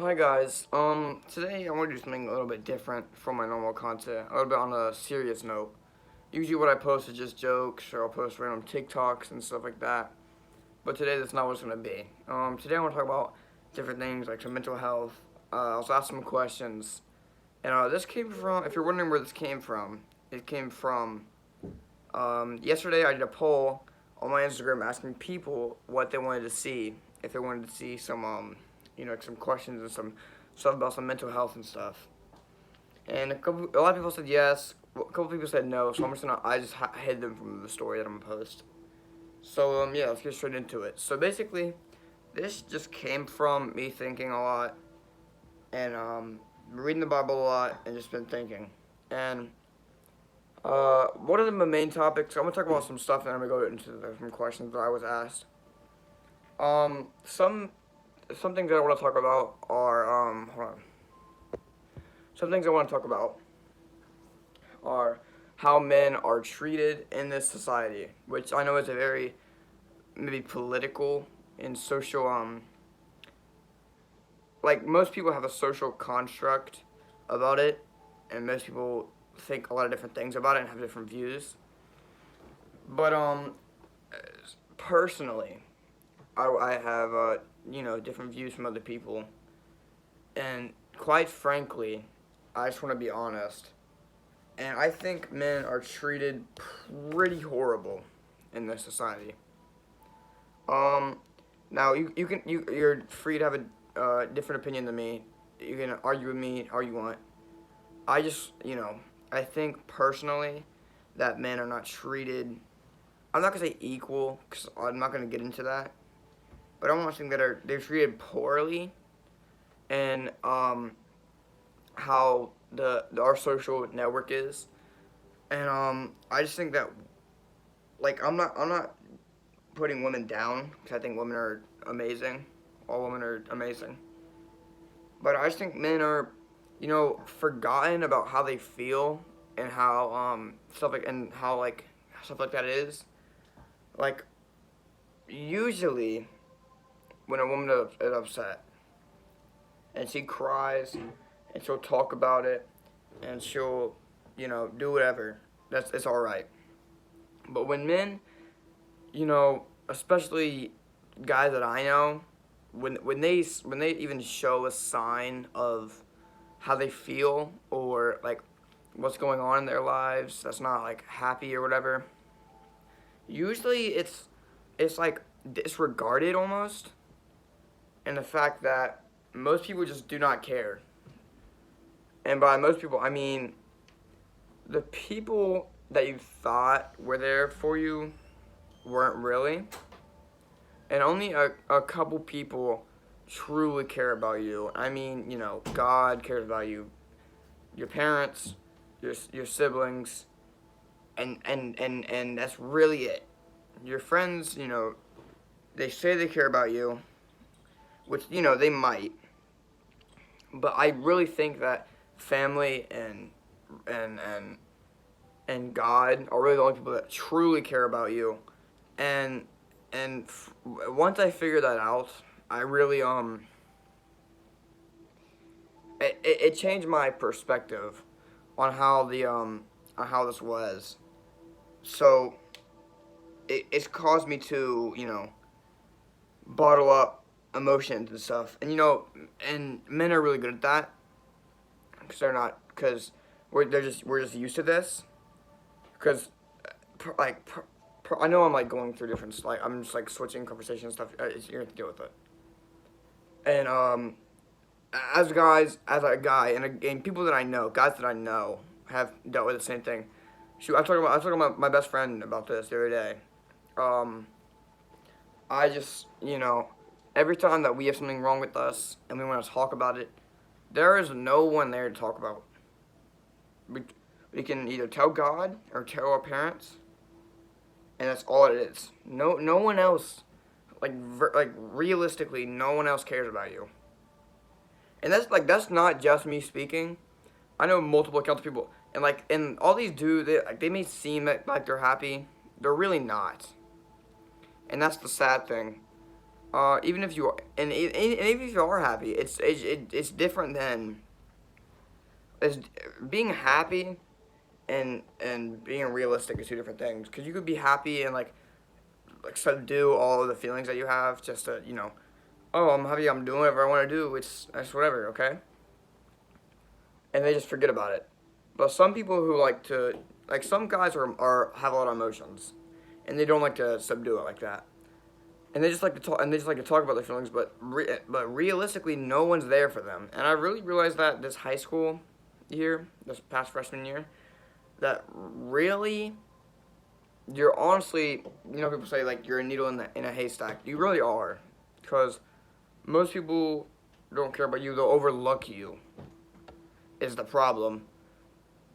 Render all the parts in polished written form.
Hi guys. Today I want to do something a little bit different from my normal content. A little bit on a serious note. Usually what I post is just jokes, or I'll post random TikToks and stuff like that. But today that's not what it's gonna be. Today I want to talk about different things like some mental health. I was asked some questions, and this came from. If you're wondering where this came from, it came from. Yesterday I did a poll on my Instagram asking people what they wanted to see. If they wanted to see some like some questions and some stuff about some mental health and stuff. And a lot of people said yes. A couple people said no. So I just hid them from the story that I'm gonna post. So yeah, let's get straight into it. So basically, this just came from me thinking a lot and reading the Bible a lot and just been thinking. And one of the main topics, I'm gonna talk about some stuff and I'm gonna go into some questions that I was asked. Some things that I want to talk about are hold on. Some things I want to talk about are how men are treated in this society, which I know is a very maybe political and social like most people have a social construct about it, and most people think a lot of different things about it and have different views. But personally, I have different views from other people, and quite frankly, I just want to be honest. And I think men are treated pretty horrible in this society. Um, Now you're free to have a different opinion than me. You can argue with me how you want. I just I think personally that men are not treated. I'm not gonna say equal because I'm not gonna get into that. But I want to think that they're treated poorly, and how our social network is, and I just think that like I'm not putting women down because I think women are amazing. All women are amazing. But I just think men are, forgotten about how they feel and how stuff like that is. Like usually when a woman is upset and she cries and she'll talk about it and she'll, do whatever. It's all right. But when men, especially guys that I know, when they even show a sign of how they feel or like what's going on in their lives that's not like happy or whatever, usually it's like disregarded almost, and the fact that most people just do not care. And by most people, I mean the people that you thought were there for you weren't really, and only a couple people truly care about you. I mean, God cares about you, your parents, your siblings, and that's really it. Your friends, they say they care about you, which they might, but I really think that family and and and God are really the only people that truly care about you. And once I figured that out, I really it changed my perspective on how the on how this was. So it's caused me to bottle up emotions and stuff, and men are really good at that because they're not because we're just used to this because I know I'm like going through different like I'm just like switching conversation and stuff. You're gonna have to deal with it. And as a guy, and people that I know, guys that I know, have dealt with the same thing. Shoot, I was talking about my best friend about this the other day. Um, I just every time that we have something wrong with us and we want to talk about it, there is no one there to talk about. We we can either tell God or tell our parents, and that's all it is. No one else, like realistically, no one else cares about you. And that's not just me speaking. I know multiple accounts of people, and all these dudes, they may seem like they're happy, they're really not, and that's the sad thing. Even if you and even if you are happy, it's different than it's being happy and being realistic is two different things. Because you could be happy and like subdue all of the feelings that you have just to oh, I'm happy, I'm doing whatever I want to do. It's whatever, okay? And they just forget about it. But some people who like to some guys are have a lot of emotions, and they don't like to subdue it like that. And they just like to talk and they just like to talk about their feelings, but realistically, no one's there for them. And I really realized that this high school year, this past freshman year, that really you're honestly, people say like you're a needle in a haystack. You really are, because most people don't care about you. They'll overlook you. Is the problem,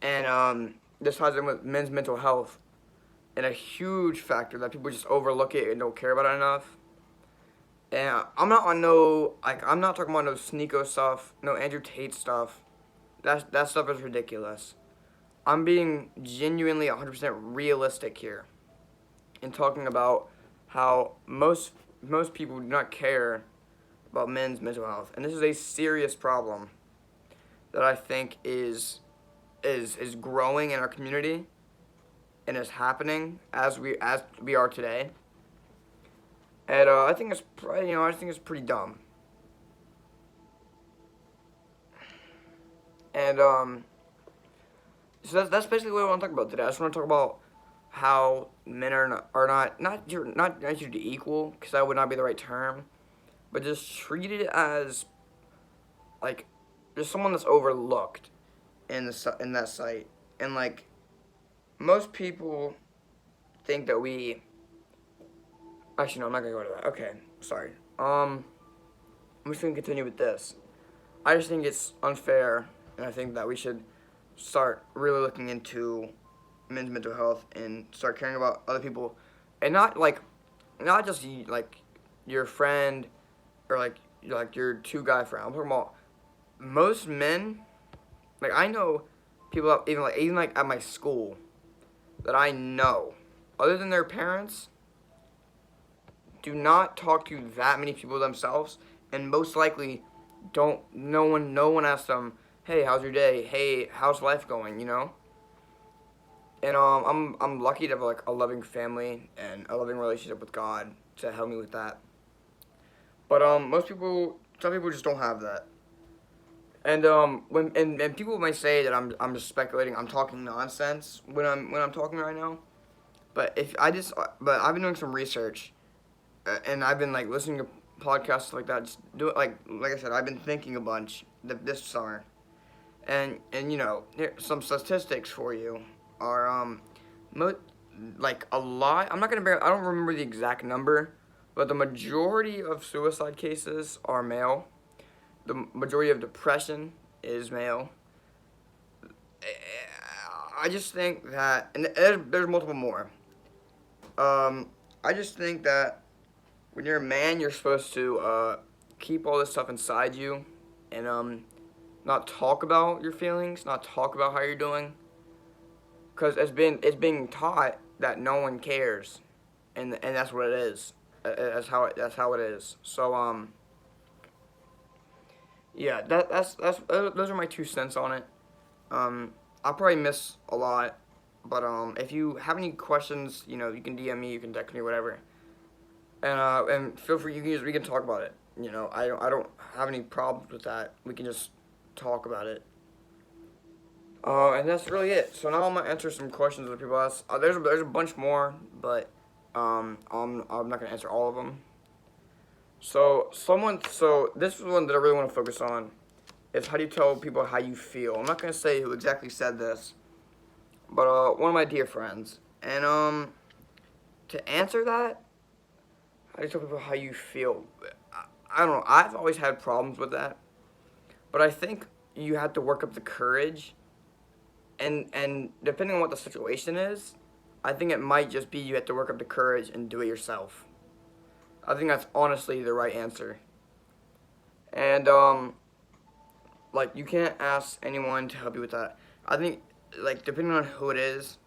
and this ties in with men's mental health, and a huge factor that people just overlook it and don't care about it enough. And I'm not on no I'm not talking about no Sneeko stuff, no Andrew Tate stuff. That stuff is ridiculous. I'm being genuinely 100% realistic here, and talking about how most people do not care about men's mental health, and this is a serious problem that I think is growing in our community and is happening as we are today. And I think I think it's pretty dumb. And so that's basically what I want to talk about today. I just want to talk about how men are not treated equal, because that would not be the right term, but just treated as like just someone that's overlooked in that site. And like most people think that we actually no, I'm not gonna go to that. Okay, sorry. I'm just gonna continue with this. I just think it's unfair, and I think that we should start really looking into men's mental health and start caring about other people, and not just like your friend or like your two guy friend. I'm talking about most men. Like I know people even like at my school that I know, other than their parents, do not talk to that many people themselves, and most likely don't. No one asks them, hey, how's your day? Hey, how's life going? And I'm lucky to have like a loving family and a loving relationship with God to help me with that. But some people just don't have that. And and people might say that I'm just speculating. I'm talking nonsense when I'm talking right now. But I've been doing some research, and I've been like listening to podcasts like that. Just do it like I said. I've been thinking a bunch this summer, and here, some statistics for you are like a lot. I don't remember the exact number, but the majority of suicide cases are male. The majority of depression is male. I just think that, and there's multiple more. I just think that when you're a man, you're supposed to keep all this stuff inside you, and not talk about your feelings, not talk about how you're doing, because it's being taught that no one cares, and that's what it is. That's how it is. So yeah, that's those are my 2 cents on it. I'll probably miss a lot, but if you have any questions, you can DM me, you can text me, whatever, and feel free. We can talk about it. I don't have any problems with that. We can just talk about it. And that's really it. So now I'm gonna answer some questions that people ask. There's a bunch more, but I'm not gonna answer all of them. So this is one that I really want to focus on, is how do you tell people how you feel? I'm not gonna say who exactly said this, but one of my dear friends. And to answer that, how do you tell people how you feel? I don't know. I've always had problems with that, but I think you have to work up the courage, and depending on what the situation is, I think it might just be you have to work up the courage and do it yourself. I think that's honestly the right answer. And like you can't ask anyone to help you with that. I think like depending on who it is.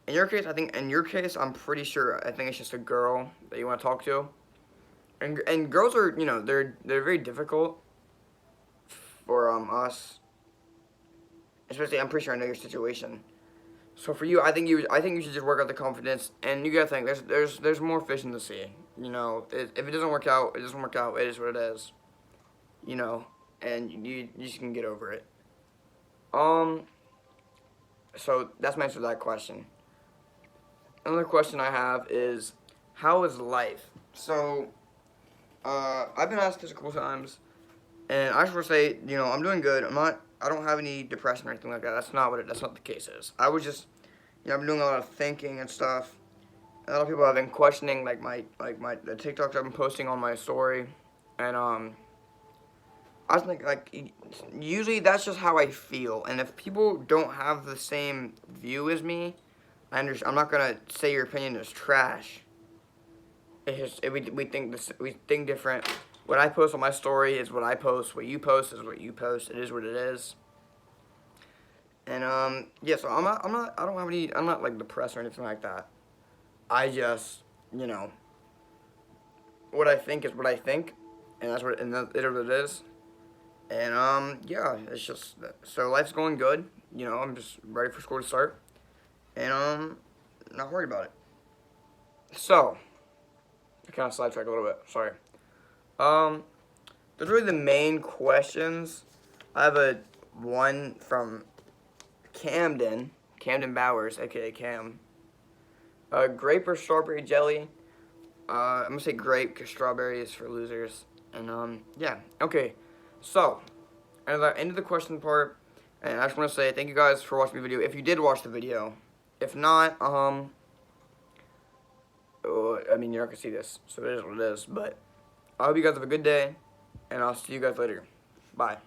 In your case, I'm pretty sure I think it's just a girl that you want to talk to. and girls are, they're very difficult for us. Especially, I'm pretty sure I know your situation. So for you, I think you should just work out the confidence, and you gotta think there's more fish in the sea. If it doesn't work out, it doesn't work out. It is what it is. And you just can get over it. Um, so that's my answer to that question. Another question I have is, how is life? So, I've been asked this a couple times, and I just want to say, I'm doing good. I don't have any depression or anything like that. That's not the case is. I was just, I've been doing a lot of thinking and stuff. A lot of people have been questioning, the TikToks I've been posting on my story, and, I was thinking, usually that's just how I feel, and if people don't have the same view as me, I'm not gonna say your opinion is trash. It's just we think different. What I post on my story is what I post. What you post is what you post. It is what it is. And yeah. So I don't have any. I'm not like depressed or anything like that. I just what I think is what I think, and it is what it is. And yeah, it's just so life's going good. I'm just ready for school to start, and not worried about it. So I kind of sidetracked a little bit. Sorry. Um, those are really the main questions. I have one from Camden Bowers, aka Cam. Grape or strawberry jelly? I'm gonna say grape because strawberry is for losers. And yeah, okay. So, at the end of the question part, and I just want to say thank you guys for watching the video. If you did watch the video, if not, I mean, you're not gonna see this, so it is what it is. But I hope you guys have a good day, and I'll see you guys later. Bye.